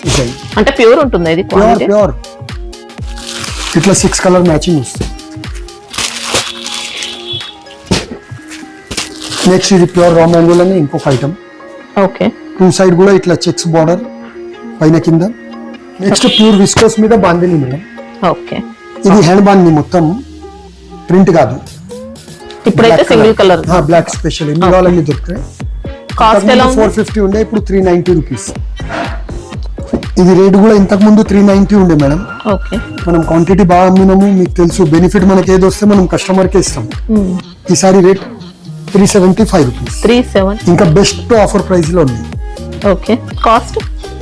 Design. అంటే pure ఉంటుంది ఇది క్వాలిటీ. ప్యూర్ ఇట్లా 6 కలర్ మ్యాచింగ్ వస్తుంది. నెక్స్ట్ ఇది ప్యూర్ రా మ్యాంగోల్ అని ఇంకొక ఐటమ్. ఓకే. 2 సైడ్ కూడా ఇట్లా చెక్స్ బార్డర్ పైన కింద. నెక్స్ట్ ప్యూర్ విస్కోస్ మీద బాందిని మేడం. ఓకే. ఇది హ్యాండ్ బాందిని మొత్తం ప్రింట్ కాదు. ఇప్పుడైతే సింగిల్ కలర్ బ్లాక్ స్పెషల్ ఎన్ని కావాలన్నీ దొరుకుతాయి. కాస్ట్ ఎలా ఉంది? 450 ఉండే, ఇప్పుడు 390 రూపీస్. ఇది రేట్ కూడా ఇంతకు ముందు 390 ఉండే మేడం. ఓకే. మనం క్వాంటిటీ బాగా అమ్మినాము, మీకు తెలుసు బెనిఫిట్ మనకి ఏది వస్తే మనం కస్టమర్ కే ఇస్తాం. ఈసారి రేట్ 375 రూపీస్. 37 ఇంకా బెస్ట్ ఆఫర్ ప్రైస్ లో ఉంది. Okay. Cost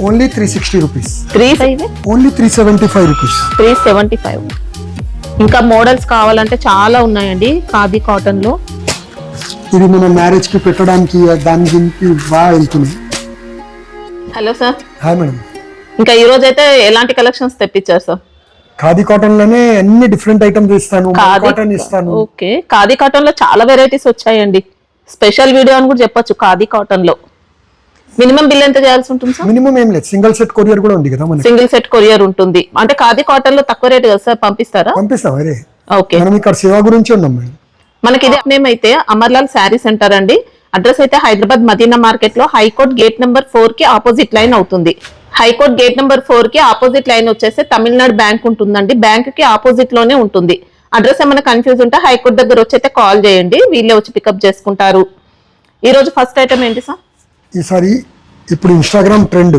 only 360 rupees. 35 only 375 rupees. 375. ఇంకా మోడల్స్ కావాలంటే చాలా ఉన్నాయండి ఖాదీ కాటన్ లో. ఇది మన మ్యారేజ్ కి పెట్టడానికి దాని దీనికి బాగా వెళ్తుంది. Hello sir. Hi madam. ఇంకా ఈ రోజు అయితే ఎలాంటి కలెక్షన్స్ తెప్పించారు సార్? ఖాదీ కాటన్ లోనే అన్ని డిఫరెంట్ ఐటమ్స్ ఇస్తాను. కాటన్ ఇస్తాను. ఓకే. ఖాదీ కాటన్ లో చాలా వెరైటీస్ వచ్చాయండి. స్పెషల్ వీడియో అని కూడా చెప్పొచ్చు ఖాదీ కాటన్ లో. మినిమం బిల్ ఎంత చేయాల్సి ఉంటుంది సార్? మినిమం ఏం లేదు, సింగిల్ సెట్ కొరియర్ కూడా ఉంది కదా మనకి. సింగిల్ సెట్ కొరియర్ ఉంటుంది. అంటే ఖాదీ కాటన్ లో తక్కువ రేట్ కదా సార్, పంపిస్తారా? పంపిస్తాం. అరే ఓకే. మనం ఇక్కడ సేవ గురించి ఉన్నాం మేడం. మనకి ఇది నేమ్ అయితే అమర్లాల్ శారీ సెంటర్ అండి. అడ్రస్ అయితే హైదరాబాద్ మదీనా మార్కెట్ లో హైకోర్ట్ గేట్ నెంబర్ 4 కి ఆపోజిట్ లైన్ అవుతుంది. హైకోర్ట్ గేట్ నెంబర్ 4 కి ఆపోజిట్ లైన్ వచ్చేసి తమిళనాడు బ్యాంక్ ఉంటుందండి. బ్యాంక్ కి ఆపోజిట్ లోనే ఉంటుంది. అడ్రస్ ఏమైనా కన్ఫ్యూజ్ ఉంటే హైకోర్ట్ దగ్గర వచ్చి అయితే కాల్ చేయండి, వీళ్ళే వచ్చి పికప్ చేసుకుంటారు. ఈ రోజు ఫస్ట్ ఐటమ్ ఏంటి సార్? ఈసారి ఇప్పుడు Instagram trend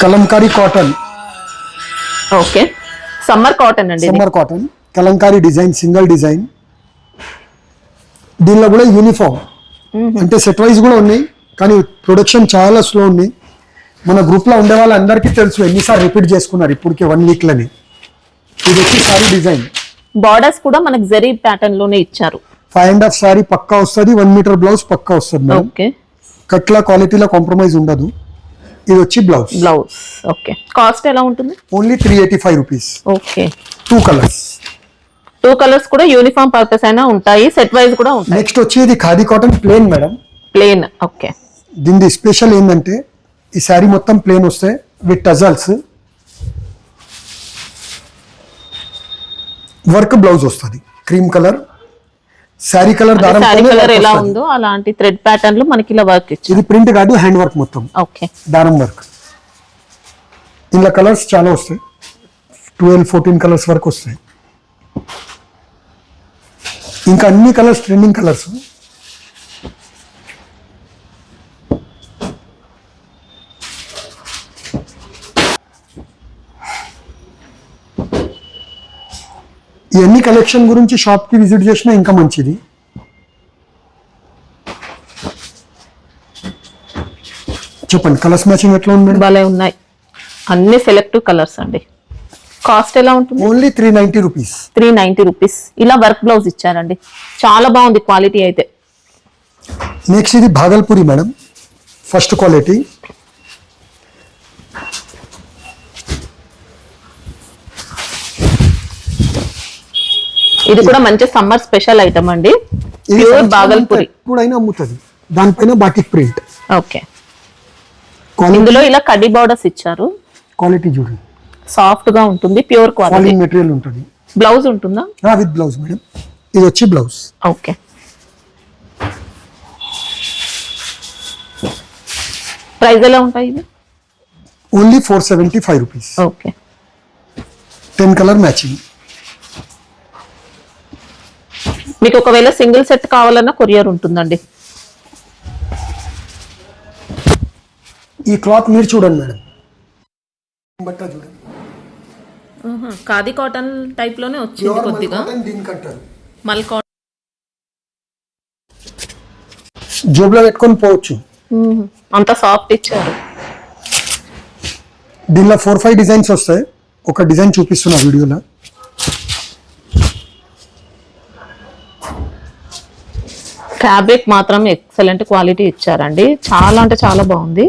Kalamkari cotton. Okay. Summer cotton అండి. Summer cotton Kalamkari design, single design. దీనిలో కూడా యూనిఫామ్ అంటే సెట్ వైజ్ కూడా ఉన్నాయి, కానీ ప్రొడక్షన్ చాలా స్లో ఉంది. మన గ్రూప్ లో ఉండే వాళ్ళందరికీ తెలుసు, ఎన్నిసార్లు రిపీట్ చేసుకున్నారు ఇప్పటికే 1 వీక్ లని. ఇది వచ్చి సారీ డిజైన్. బార్డర్స్ కూడా మనకి జరీ ప్యాటర్న్ లోనే ఇచ్చారు. 5.5 సారీ పక్కా వస్తుంది, 1 మీటర్ బ్లౌజ్ పక్కా వస్తుంది. ఓకే. కట్ల క్వాలిటీలో కాంప్రమైజ్ ఉండదు. ఇది వచ్చి బ్లౌజ్. ఓకే. కాస్ట్ ఎలా ఉంటుంది? Only 385 rupees. Okay. 2 colours. 2 colours కూడా యూనిఫామ్ పర్పస్ అయినా ఉంటాయి, సెట్ వైజ్ కూడా ఉంటాయి. నెక్స్ట్ వచ్చి ఇది khadi cotton plain madam. Plain. Okay. దీని స్పెషల్ ఏంటంటే ఈ శారీ మొత్తం ప్లేన్ వస్తాయి విత్ టజల్స్. వర్క్ బ్లౌజ్ వస్తుంది, cream colour sari colour. Sari colour ఎలా ఉందో అలాంటి థ్రెడ్ ప్యాటర్న్ లో మనకి ఇలా వర్క్ ఇచ్చారు. ఇది ప్రింట్ కాదు, హ్యాండ్ వర్క్ మొత్తం. ఓకే. దారం వర్క్. ఇందులో కలర్స్ చాలా వస్తాయి, 12-14 కలర్స్ వరకు వస్తాయి. ఇంకా అన్ని కలర్స్ ట్రెండింగ్ కలర్స్. ఇవన్నీ కలెక్షన్ గురించి షాప్ కి విజిట్ చేసినా ఇంకా మంచిది. చెప్పండి కలర్స్ మ్యాచింగ్ ఎట్లా ఉంది? భలే ఉన్నాయి, అన్ని సెలెక్టివ్ కలర్స్ అండి. కాస్ట్ ఎలా ఉంటుంది? Only 390 rupees. 390 రూపీస్. ఇలా వర్క్ బ్లౌజ్ ఇచ్చారండి, చాలా బాగుంది క్వాలిటీ అయితే. నెక్స్ట్ ఇది భాగల్పూరి మేడం, ఫస్ట్ క్వాలిటీ. ఇది కూడా మంచి సమ్మర్ స్పెషల్ ఐటమ్ అండి. ప్యూర్ భాగల్పూరి ఎప్పుడైనా అమ్ముతుంది. దానిపైన బాటిక్ ప్రింట్. ఓకే. ఇందులో ఇలా కడ్డీ బోర్డర్స్ ఇచ్చారు. క్వాలిటీ చూడండి, సాఫ్ట్ గా ఉంటుంది, ప్యూర్ క్వాలిటీ. మెటీరియల్ ఉంటుంది. బ్లౌజ్ ఉంటుందా? With blouse madam. ఇది వచ్చి బ్లౌజ్. ఓకే. ప్రైస్ ఎలా ఉంటాయి ఇవి? Only 475 rupees. Okay. 10 colour matching. మీకు ఒకవేళ సింగిల్ సెట్ కావాలన్నా కొరియర్ ఉంటుందండి. ఈ క్లాత్ మీరు చూడండి మేడం, బట్ట చూడండి. ఖాదీ కాటన్ టైప్ లోనే వచ్చింది కొద్దిగా. మల్ కాటన్ జోబులో పెట్టుకొని పోవచ్చు, అంత సాఫ్ట్ ఇచ్చారు. దీనిలో 4-5 డిజైన్స్ వస్తాయి. ఒక డిజైన్ చూపిస్తున్నా వీడియోలో. ఫ్యాబ్రిక్ మాత్రం ఎక్సలెంట్ క్వాలిటీ ఇచ్చారండి, చాలా అంటే చాలా బాగుంది.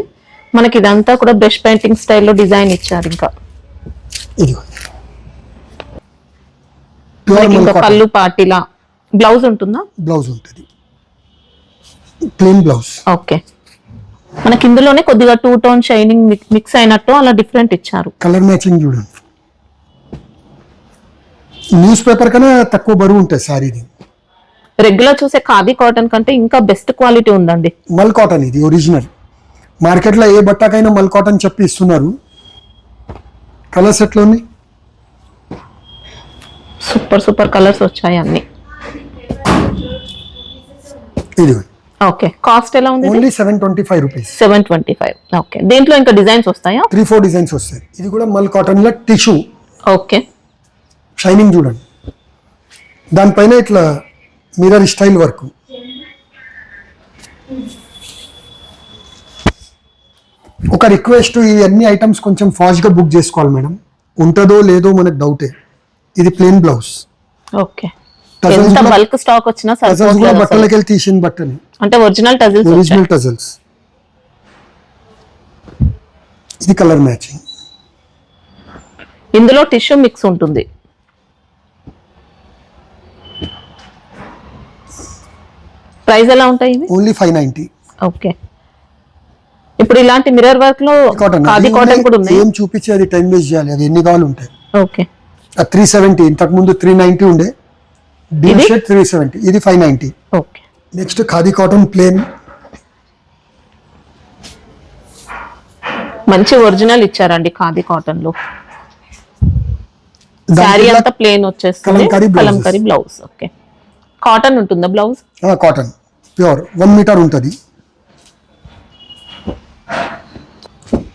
మనకి ఇదంతా కూడా బ్రష్ పెయింటింగ్ స్టైల్లో డిజైన్ ఇచ్చారు. ఇంకా పళ్ళు పాటిలా. బ్లౌజ్ ఉంటుందా? బ్లౌజ్ ఉంటుంది, ప్లెయిన్ బ్లౌజ్. ఓకే. మనకి ఇందులోనే కొద్దిగా 2 టోన్ షైనింగ్ మిక్స్ అయినట్టు అలా డిఫరెంట్ ఇచ్చారు. కలర్ మ్యాచింగ్ చూడండి. న్యూస్ పేపర్ కన్నా తక్కువ బరువు ఉంటుంది సారీది. రెగ్యులర్ చూసే ఖాదీ కాటన్ కంటే ఇంకా బెస్ట్ క్వాలిటీ ఉందండి. మల్ కాటన్ ఇది ఒరిజినల్. మార్కెట్లో ఏ బట్టకైనా మల్ కాటన్ చెప్పి ఇస్తున్నారు. కలర్స్ ఎట్లా ఉంది? సూపర్ కలర్స్ వచ్చాయి అన్ని. ఇది ఓకే, కాస్ట్ ఎలా ఉంది? Only 725 rupees. 725. ఓకే, దీంట్లో ఇంకా డిజైన్స్ వస్తాయా? 3-4 డిజైన్స్ వస్తాయి. ఇది కూడా మల్ కాటన్ లో టిష్యూ. ఓకే, షైనింగ్ చూడండి. దానిపైన ఇట్లా మిర్రర్ స్టైల్ వర్క్. ఒక రిక్వెస్ట్, ఈ అన్ని ఐటమ్స్ కొంచెం ఫాస్ట్ గా బుక్ చేసుకోవాలి మేడం. ఉంటుందో లేదో మనకు డౌటే. ఇది ప్లెయిన్ బ్లౌజ్. ఓకే, ఎంత బల్క్ స్టాక్ వచ్చినా కూడా బట్టలకి వెళ్ళి తీసిన బట్టని, అంటే ఒరిజినల్ టజల్స్. ఇది కలర్ మ్యాచింగ్. ఇందులో టిష్యూ మిక్స్ ఉంటుంది. ప్రైస్ ఎలా ఉంటాయి ఇవి? ఓన్లీ 590. ఓకే, ఇప్పుడు ఇలాంటి మిర్రర్ వర్క్ లో ఖాదీ కాటన్ కూడా ఉన్నాయి. ఏం చూపించి అది టైం వేస్ట్ చేయాలి. అది ఎన్ని కావాలి ఉంటాయి. ఓకే, 370. ఇంతకు ముందు 390 ఉండే. Deal shirt 370. ఇది 590. Okay, next khadi cotton plain. మంచి ఒరిజినల్ ఇచ్చారండి ఖాదీ కాటన్ లో. శారీ అంతా ప్లేన్ వచ్చేస్తుంది. కలంకారీ బ్లౌజ్. ఓకే, కాటన్ ఉంటుందా బ్లౌజ్? కాటన్ ప్యూర్ 1 మీటర్ ఉంటుంది.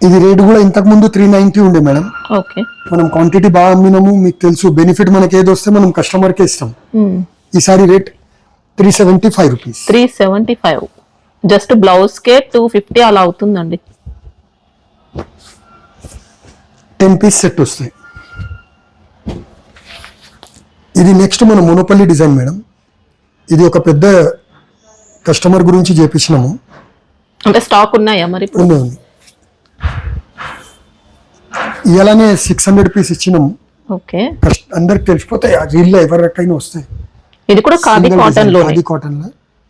ఇది రేట్ కూడా ఇంతకు ముందు 390 ఉండే మేడం. ఓకే, మనం క్వాంటిటీ బాగా అమ్మినాము. మీకు తెలుసు బెనిఫిట్ మనకి ఏది వస్తే మనం కస్టమర్ కే ఇస్తాం. ఈసారి రేట్ 375 రూపీస్. 375. జస్ట్ బ్లౌజ్ కే 250 అలా అవుతుందండి. 10 పీస్ సెట్ వస్తాయి. ఇది నెక్స్ట్ మన మోనోపల్లి డిజైన్ మేడం. ఇది ఒక పెద్ద కస్టమర్ గురించి చేపించినాము. అంటే స్టాక్ ఉన్నాయా మరి? ఉంది. ఇలానే 600 పీస్ ఇచ్చినాము. ఓకే, అందరికి తెలిసిపోతాయి. రీల్ ఎవరికైనా వస్తాయి. ఇది కూడా ఖాదీ కాటన్ లో. ఖాదీ కాటన్ లో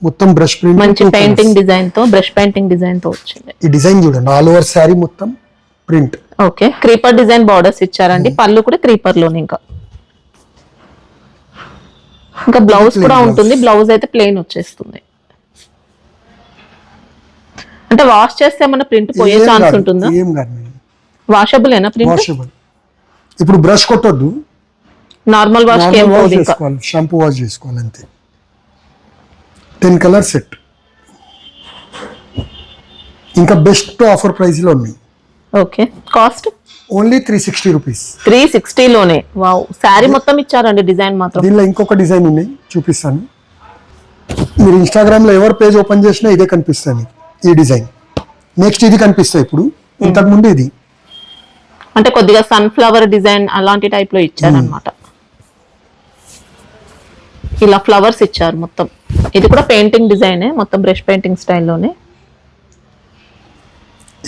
మొత్తం బ్రష్ ప్రింట్, మంచి పెయింటింగ్ డిజైన్ తో, బ్రష్ పెయింటింగ్ డిజైన్ తో వచ్చింది. ఈ డిజైన్ చూడండి. ఆల్ ఓవర్ శారీ మొత్తం print. Okay, creeper design borders ఇచ్చారండి. పళ్ళు కూడా క్రీపర్ లోనే. ఇంకా బ్లౌజ్ కూడా ఉంటుంది. బ్లౌజ్ అయితే ప్లెయిన్ వచ్చేస్తుంది. అంటే వాష్ చేస్తే ఏమన్నా ప్రింట్ పోయే ఛాన్స్ ఉంటుందా? ఏం కాదు. వాషబుల్ ఏనా ప్రింట్? వాషబుల్. ఇప్పుడు బ్రష్ కొట్టొద్దు. నార్మల్ వాష్ కి ఏం పోదు. ఇంకా షాంపూ వాష్ చేసుకోవాలి అంతే. 10 కలర్ సెట్. ఇంకా బెస్ట్ ఆఫర్ ప్రైస్ లో ఉన్నాయి. Okay, cost only 360 rupees. 360 లోనే. వావ్, శారీ మొత్తం ఇచ్చారండి. డిజైన్ మాత్రం. దీనిలో ఇంకొక డిజైన్ ఉన్నాయి, చూపిస్తాను. మీరు ఇన్స్టాగ్రామ్ లో ఎవరు పేజ్ ఓపెన్ చేసినా ఇదే కనిపిస్తుంది. ఈ డిజైన్ నెక్స్ట్ ఇది కనిపిస్తాయి. ఇప్పుడు ఇంతకు ముందు ఇది అంటే కొద్దిగా సన్ఫ్లవర్ డిజైన్ అలాంటి టైప్ లో ఇచ్చారనమాట. ఇలా ఫ్లవర్స్ ఇచ్చారు మొత్తం. ఇది కూడా పెయింటింగ్ డిజైనే, మొత్తం బ్రష్ పెయింటింగ్ స్టైల్లోనే.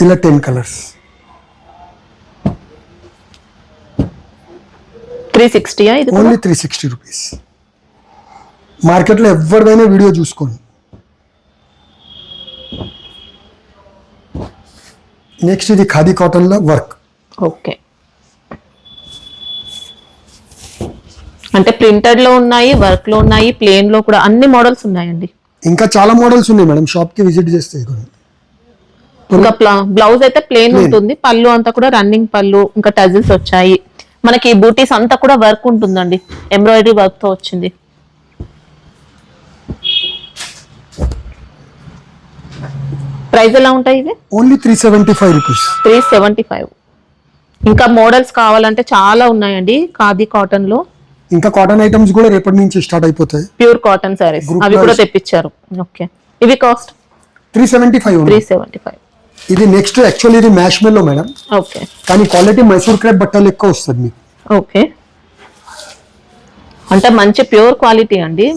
ఇలా 10 కలర్స్. 360. ఇది ఓన్లీ 360 రూపీస్. మార్కెట్లో ఎవరిదైనా వీడియో చూసుకోండి. నెక్స్ట్ ఇది ఖాదీ కాటన్ లో వర్క్. ఓకే, అంటే ప్రింటెడ్ లో ఉన్నాయి, వర్క్ లో ఉన్నాయి, ప్లేన్ లో కూడా అన్ని మోడల్స్ ఉన్నాయండి. ఇంకా చాలా మోడల్స్ ఉన్నాయి మేడం. షాప్ కి విజిట్ చేస్తే ఇంకా బ్లౌజ్ అయితే ప్లేన్ ఉంటుంది. పళ్ళు అంతా కూడా రన్నింగ్ పళ్ళు, ఇంకా టజిల్స్ వచ్చాయి. మనకి బూటీస్ అంతా కూడా వర్క్ ఉంటుందండి. ఎంబ్రాయిడరీ వర్క్ తో వచ్చింది. ప్రైస్ ఎలా ఉంటాయి ఇవి? Only 375 rupees. 375. ఇంకా మోడల్స్ కావాలంటే చాలా ఉన్నాయండి ఖాదీ కాటన్ లో. ఇంకా కాటన్ ఐటమ్స్ కూడా రేపటి నుంచి స్టార్ట్ అయిపోతాయి. ప్యూర్ కాటన్ సారీస్ అవి కూడా తెప్పించారు. ఓకే, ఇవి కాస్ట్ 375. 375. ఇది నెక్స్ట్ యాక్చువల్లీ ఇది మ్యాష్ మెల్లో మేడం. ఓకే, కానీ క్వాలిటీ మైసూర్ క్రేప్ బట్టలు ఎక్కువ వస్తుంది మీకు. ఓకే, అంటే మంచి ప్యూర్ క్వాలిటీ అండి.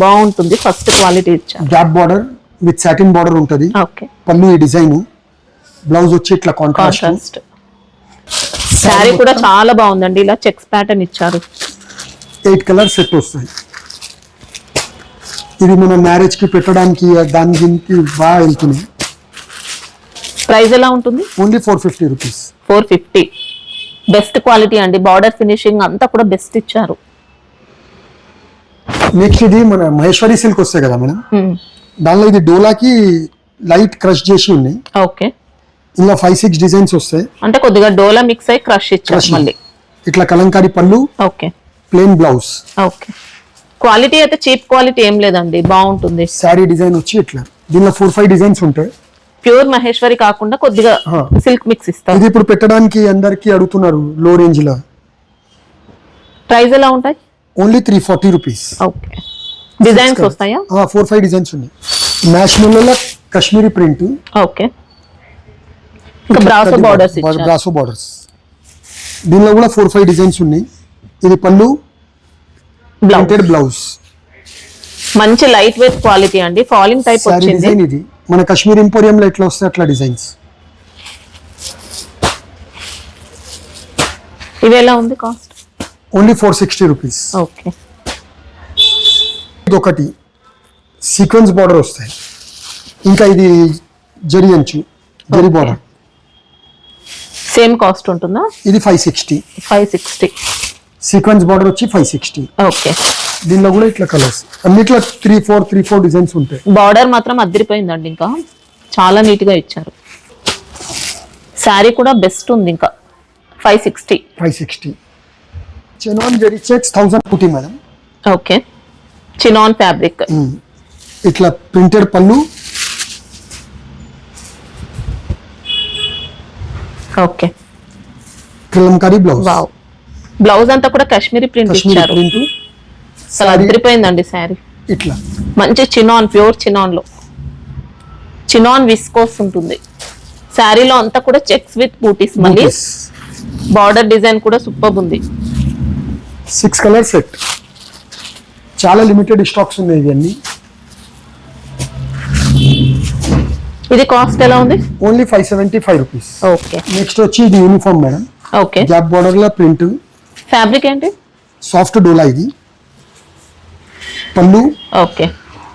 బాగుంటుంది. ఫస్ట్ క్వాలిటీ ఇచ్చారు. Gap border with satin border ఉంటుంది. ఓకే, పళ్ళు ఈ డిజైన్. బ్లౌజ్ వచ్చి ఇట్లా కాంట్రాస్ట్. శారీ కూడా చాలా బాగుందండి. ఇలా చెక్స్ ప్యాటర్న్ ఇచ్చారు. 8 కలర్ సెట్ వస్తాయి. ఇది మన మ్యారేజ్ కి పెట్టడానికి దాని దీనికి బాగా వెళ్తుంది. ప్రైస్ ఎలా ఉంటుంది? Only 450 rupees. 450. బెస్ట్ క్వాలిటీ అండి, బార్డర్ ఫినిషింగ్ అంతా కూడా బెస్ట్ ఇచ్చారు. నెక్స్ట్ ఇది మన మహేశ్వరి సిల్క్ వస్తాయి కదా మేడం, దానిలో ఇది డోలాకి లైట్ క్రష్ చేసి ఉన్నాయి. ఓకే, ఇలా 5-6 డిజైన్స్ వస్తాయి. అంటే కొద్దిగా డోలా మిక్స్ అయి క్రష్ ఇచ్చారు మళ్ళీ. ఇట్లా కలంకారీ పళ్ళు, okay, plain blouse. Okay, quality అయితే చీప్ క్వాలిటీ ఏం లేదండి, బాగుంటుంది. శారీ డిజైన్ వచ్చి ఇట్లా, దీనిలో 4-5 డిజైన్స్ ఉంటాయి. ప్యూర్ మహేశ్వరి కాకుండా కొద్దిగా సిల్క్ మిక్స్ ఇస్తారు. ఇది ఇప్పుడు పెట్టడానికి అందరికి అడుగుతున్నారు లో రేంజ్ లో. ప్రైస్ ఎలా ఉంటాయి? Only 340 rupees. ఓకే, డిజైన్స్ వస్తాయా? 4-5 డిజైన్స్ ఉన్నాయి. మ్యాష్ ముల్లో కాశ్మీరీ ప్రింట్. ఓకే, ఇంకా బ్రాసో బార్డర్స్ ఇచ్చారు. బ్రాసో బార్డర్స్, దీనిలో కూడా 4-5 డిజైన్స్ ఉన్నాయి. ఇది పళ్ళు, ప్రింటెడ్ బ్లౌజ్. మంచి లైట్ వెయిట్ క్వాలిటీ అండి, ఫాలింగ్ టైప్ వచ్చింది. డిజైన్ ఇది మన కాశ్మీర్ ఇంపోరియం లో ఎట్లా వస్తాయి అట్లా డిజైన్స్. ఇవి ఎలా ఉంది కాస్ట్? Only 460 rupees. ఓకే, ఇది ఒకటి సీక్వెన్స్ బార్డర్ వస్తాయి. ఇంకా ఇది జరీ అంచు, జరీ బార్డర్. సేమ్ కాస్ట్ ఉంటుందా? ఇది 560. 560. సీక్వెన్స్ బార్డర్ వచ్చి 560. ఓకే, దీనిలో కూడా ఇట్లా కలర్స్ అన్నిట్లో 3-4 డిజైన్స్ ఉంటాయి. బార్డర్ మాత్రం అదిరిపోయిందండి, ఇంకా చాలా నీట్ గా ఇచ్చారు. శారీ కూడా బెస్ట్ ఉంది. ఇంకా 560. చినాన్ జరీ చెక్స్ 1000 పుట్టి మేడం. Okay, chinon fabric. ఇట్లా ప్రింటెడ్ పళ్ళు. Okay, Kalamkari blouse. Wow, blouse అంతా కూడా కాశ్మీరీ ప్రింట్ ఇచ్చారు. ప్రింట్ చాలా అదిరిపోయిందండి శారీ. ఇట్లా మంచి చినాన్, ప్యూర్ చినాన్ లో చినాన్ విస్కోస్ ఉంటుంది. శారీలో అంతా కూడా చెక్స్ విత్ బూటీస్. మళ్ళీ బార్డర్ డిజైన్ కూడా సూపర్ ఉంది. 6 కలర్ సెట్, చాలా లిమిటెడ్ స్టాక్స్ ఉన్నాయి ఇవన్నీ. ఇది కాస్ట్ ఎలా ఉంది? Only 575 rupees. ఓకే, నెక్స్ట్ వచ్చి ఇది uniform madam. Okay, gap border లో ప్రింట్. ఫ్యాబ్రిక్ ఏంటి? సాఫ్ట్ డోలా. ఇది పళ్ళు. ఓకే,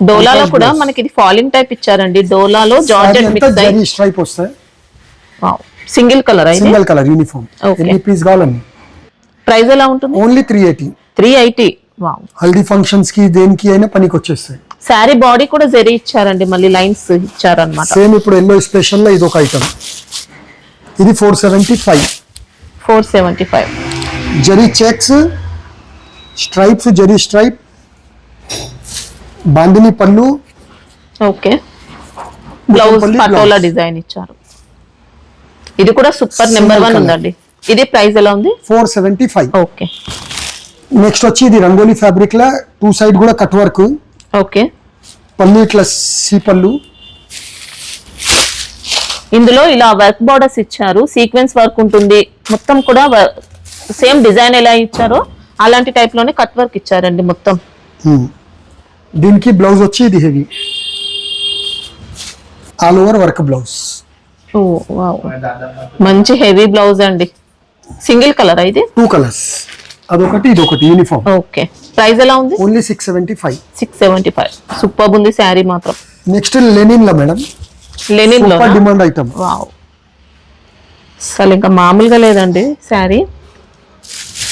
డోలాలో కూడా మనకి ఇది ఫాలింగ్ టైప్ ఇచ్చారండి. డోలాలో జార్జెట్ మిక్స్ అయ్యి స్ట్రైప్ వస్తాయి. వావ్, సింగిల్ కలర్ అయితే. Single colour uniform. ఎన్ని పీస్ కావాలండి? ప్రైస్ ఎలా ఉంటుంది? ఓన్లీ 380. 380. వావ్, హల్దీ ఫంక్షన్స్ కి దేనికి అయినా పనికి వచ్చేస్తాయి. శారీ బాడీ కూడా జరీ ఇచ్చారండి, మళ్ళీ లైన్స్ ఇచ్చారన్నమాట. సేమ్ ఇప్పుడు ఎల్లో స్పెషల్ లో ఇది ఒక ఐటమ్. ఇది 475. 475. Zari checks, stripes, zari stripe, bandhani పళ్ళు. ఓకే, బ్లౌజ్ పటోలా డిజైన్ ఇచ్చారు. ఇది కూడా సూపర్ నెంబర్ 1 ఉందండి. ఇది ప్రైస్ ఎలా ఉంది? 475. ఓకే, నెక్స్ట్ వచ్చి ఇది రంగోలీ ఫ్యాబ్రిక్ లా 2 సైడ్ కూడా కట్ వర్క్. ఓకే, పళ్ళు ఇట్లా సి పళ్ళు. ఇందులో ఇలా వర్క్ బార్డర్స్ ఇచ్చారు, సీక్వెన్స్ వర్క్ ఉంటుంది. మొత్తం కూడా సేమ్ డిజైన్ ఎలా ఇచ్చారో అలాంటి టైప్ లోనే కట్ వర్క్ ఇచ్చారండి మొత్తం. దీనికి బ్లౌజ్ వచ్చి ఇది heavy all over work blouse. Oh wow, మంచి హెవీ బ్లౌజ్ అండి. సింగిల్ కలర్ అయితే 2 కలర్స్, అదొకటి ఇదొకటి యూనిఫామ్. ఓకే, ప్రైస్ ఎలా ఉంది? ఓన్లీ 675. 675. సూపర్ ఉంది శారీ మాత్రం. నెక్స్ట్ లెనిన్ లో మేడం, లెనిన్ లో డిమాండ్ ఐటమ్. వావ్, అసలు ఇంకా మామూలుగా లేదండి శారీ.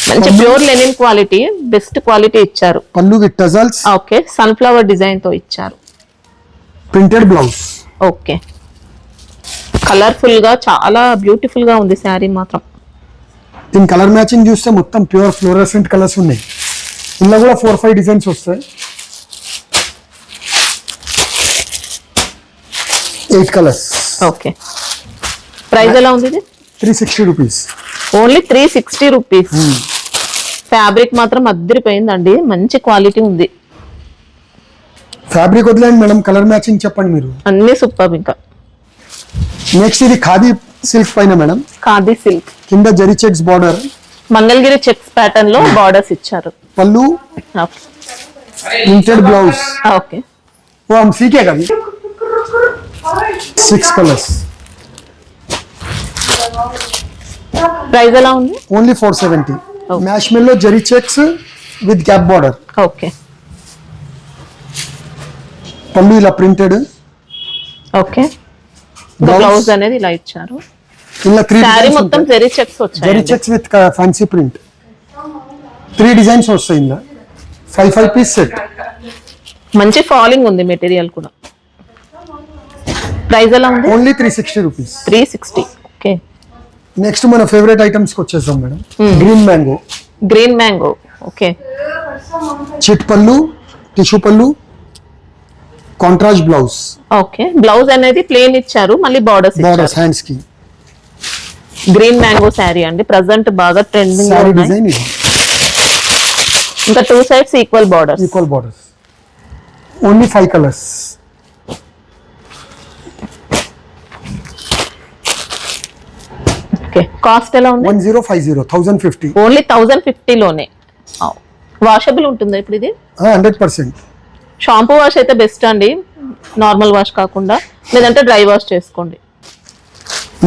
మంచి pure linen quality, best quality ఇచ్చారు. పళ్ళు with tassels. Okay, sunflower design తో ఇచ్చారు. Printed blouse. ఓకే, కలర్ఫుల్ గా చాలా బ్యూటిఫుల్ గా ఉంది శారీ మాత్రం. దీని కలర్ మ్యాచింగ్ చూస్తే మొత్తం ప్యూర్ ఫ్లోరసెంట్ కలర్స్ ఉన్నాయి. ఇందులో కూడా 4-5 డిజైన్స్ వస్తాయి. 8 కలర్స్. ఓకే, ప్రైస్ ఎలా ఉంది ఇది? 360 రూపీస్. Only 360 rupees. ఫ్యాబ్రిక్ మాత్రం అద్దరిపోయిందండి, మంచి క్వాలిటీ ఉంది. ఫ్యాబ్రిక్ వదిలేండి మేడం, కలర్ మ్యాచింగ్ చెప్పండి మీరు. అన్ని సూపర్. ఇంకా నెక్స్ట్ ఇది ఖాదీ సిల్క్ పైన మేడం, ఖాదీ సిల్క్ కింద zari checks border, Mangalagiri checks pattern లో బార్డర్స్ ఇచ్చారు. పళ్ళు, ప్రింటెడ్ బ్లౌజ్. ఓకే, वो हम सीखेगा भी. 6 కలర్స్. ప్రైస్ ఎలా ఉంది? ఓన్లీ 470. మ్యాష్ మెల్లో zari checks with gap border. Okay, పళ్ళు ఇలా ప్రింటెడ్. ఓకే, బ్లౌజ్ అనేది ఇలా ఇచ్చారు. ఇలా 3 శారీ డిజైన్స్ మొత్తం ఉంటాయి. జెరీ చెక్స్ వచ్చాయి. Zari checks with fancy print 3 designs వస్తాయి ఇలా 5 పీస్ సెట్. మంచి ఫాలింగ్ ఉంది మెటీరియల్ కూడా. ప్రైస్ ఎలా ఉంది? Only 360 rupees. 360. ఓకే. నెక్స్ట్ మన ఫేవరెట్ ఐటమ్స్ కి వచ్చేసాం madam. Green mango. Green mango. Okay. Chit పళ్ళు, టిష్యూ పళ్ళు, కాంట్రాస్ట్ బ్లౌజ్. ఓకే. బ్లౌజ్ అనేది ప్లేన్ ఇచ్చారు, మళ్ళీ బార్డర్స్ బార్డర్స్ హ్యాండ్స్ కి. గ్రీన్ మ్యాంగో శారీ అండి, ప్రెసెంట్ బాగా ట్రెండింగ్ సారీ డిజైన్ ఇది. ఇంకా 2 sides equal borders. Equal borders. Only 5 colours. Okay. Cost ఎలా ఉంది? 1050. ఓన్లీ 1050 లోనే. వాషబుల్ ఉంటుందా ఇప్పుడు ఇది? 100%. షాంపూ వాష్ అయితే బెస్ట్ అండి, నార్మల్ వాష్ కాకుండా, లేదంటే డ్రై వాష్ చేసుకోండి.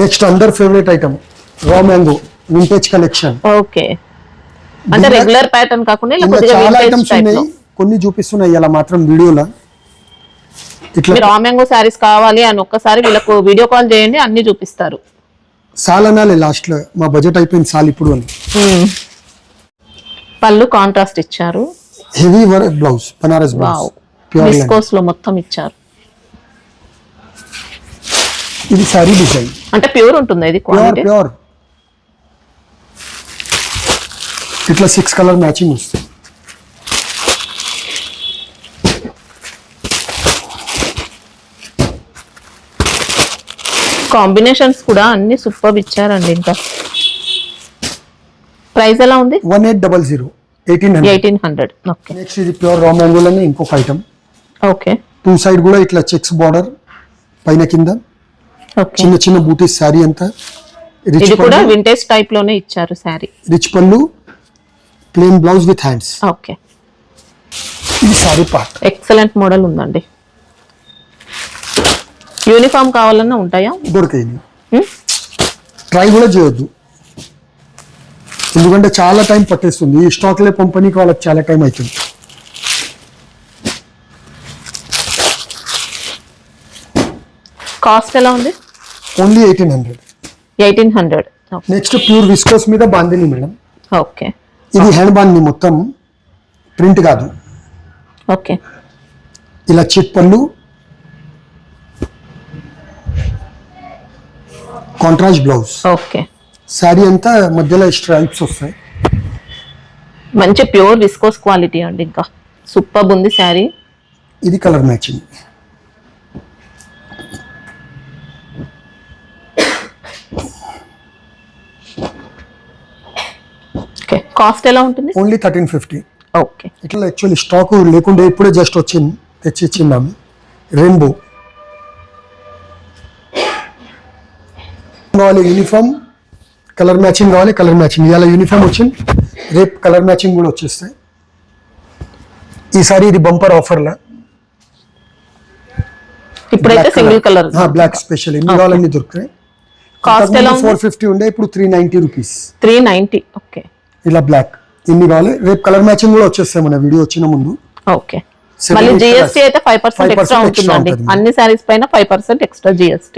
నెక్స్ట్ అందర్ favourite item raw mango vintage collection. Okay. అంటే రెగ్యులర్ ప్యాటర్న్ కాకుండా ఇలా కొద్దిగా చాలా vintage ఐటమ్స్ type ఉన్నాయి, లో. కొన్ని చూపిస్తున్నాయి ఇలా మాత్రం వీడియోలో. ఇట్లా మీరు రా మ్యాంగో శారీస్ కావాలి అని ఒక్కసారి వీళ్ళకు వీడియో కాల్ చేయండి, అన్ని చూపిస్తారు. సాల్ అనాలి లాస్ట్ లో, మా బడ్జెట్ అయిపోయింది సాల్ ఇప్పుడు అని. పళ్ళు కాంట్రాస్ట్ ఇచ్చారు. Heavy work blouse, Banaras wow. Blouse, pure viscose లో మొత్తం ఇచ్చారు. ఇది సారీ డిజైన్. అంటే ప్యూర్ ఉంటుంది ఇది ప్యూర్ క్వాలిటీ. ప్యూర్. ఇట్లా 6 కలర్ మ్యాచింగ్ వస్తుంది. కాంబినేషన్స్ కూడా అన్ని సూపర్ ఇచ్చారండి. ఇంకా ప్రైస్ ఎలా ఉంది? 1800. 1800. ఓకే. నెక్స్ట్ ఇది ప్యూర్ రా మ్యాంగోలోనే ఇంకొక ఐటమ్. ఓకే. 2 సైడ్ కూడా ఇట్లా చెక్స్ బార్డర్, పైన కింద ఓకే. చిన్న చిన్న బూటీస్ శారీ అంతా. రిచ్ ఇది కూడా పళ్ళు, వింటేజ్ టైప్ లోనే ఇచ్చారు శారీ. రిచ్ పళ్ళు, plain blouse with hands. Okay. ఇది సారీ పార్ట్. ఎక్సలెంట్ మోడల్ ఉందండి. యూనిఫామ్ కావాలన్నా ఉంటాయా? దొరికాయి. ట్రై కూడా చేయొద్దు, ఎందుకంటే చాలా టైం పట్టేస్తుంది. ఈ స్టాక్లే పంపనీకి వాళ్ళకి చాలా టైం అవుతుంది. కాస్ట్ ఎలా ఉంది? ఓన్లీ 1800. 1800. నెక్స్ట్ ప్యూర్ విస్కోస్ మీద బాందిని మేడం. ఓకే. ఇది హ్యాండ్ బాందిని, మొత్తం ప్రింట్ కాదు. ఓకే. ఇలా చిట్ పళ్ళు, కాంట్రాస్ట్ బ్లౌజ్. ఓకే. శారీ అంతా మధ్యలో స్ట్రైప్స్ వస్తాయి. మంచి ప్యూర్ విస్కోస్ క్వాలిటీ అండి, ఇంకా సూపర్ ఉంది శారీ. ఇది కలర్ మ్యాచింగ్. ఓకే. కాస్ట్ ఎలా ఉంటుంది? ఓన్లీ 1350. ఓకే. ఇట్లా యాక్చువల్లీ స్టాక్ లేకుండే ఇప్పుడే జస్ట్ వచ్చింది, తెచ్చి ఇచ్చింది ఆమె. రెయిన్బో కావాలి, యూనిఫామ్ కలర్ మ్యాచింగ్ కావాలి, కలర్ మ్యాచింగ్. ఇవాళ యూనిఫామ్ వచ్చింది, రేపు కలర్ మ్యాచింగ్ కూడా వచ్చేస్తాయి. ఈసారి ఇది బంపర్ ఆఫర్లా. ఇప్పుడైతే సింగిల్ కలర్ బ్లాక్ స్పెషల్, ఎన్ని కావాలన్నీ దొరుకుతాయి. కాస్ట్ ఎలా ఉంది? 450 ఉండే, ఇప్పుడు 390 రూపీస్. 390. ఓకే. ఇలా బ్లాక్ ఎన్ని కావాలి, రేపు కలర్ మ్యాచింగ్ కూడా వచ్చేస్తాయి మన వీడియో వచ్చిన ముందు. ఓకే. మళ్ళీ 7 GST అయితే 5% ఎక్స్ట్రా 5% extra ఉంటుందండి. ఉంటుంది. అన్ని సారీస్ పైన 5% ఎక్స్ట్రా GST.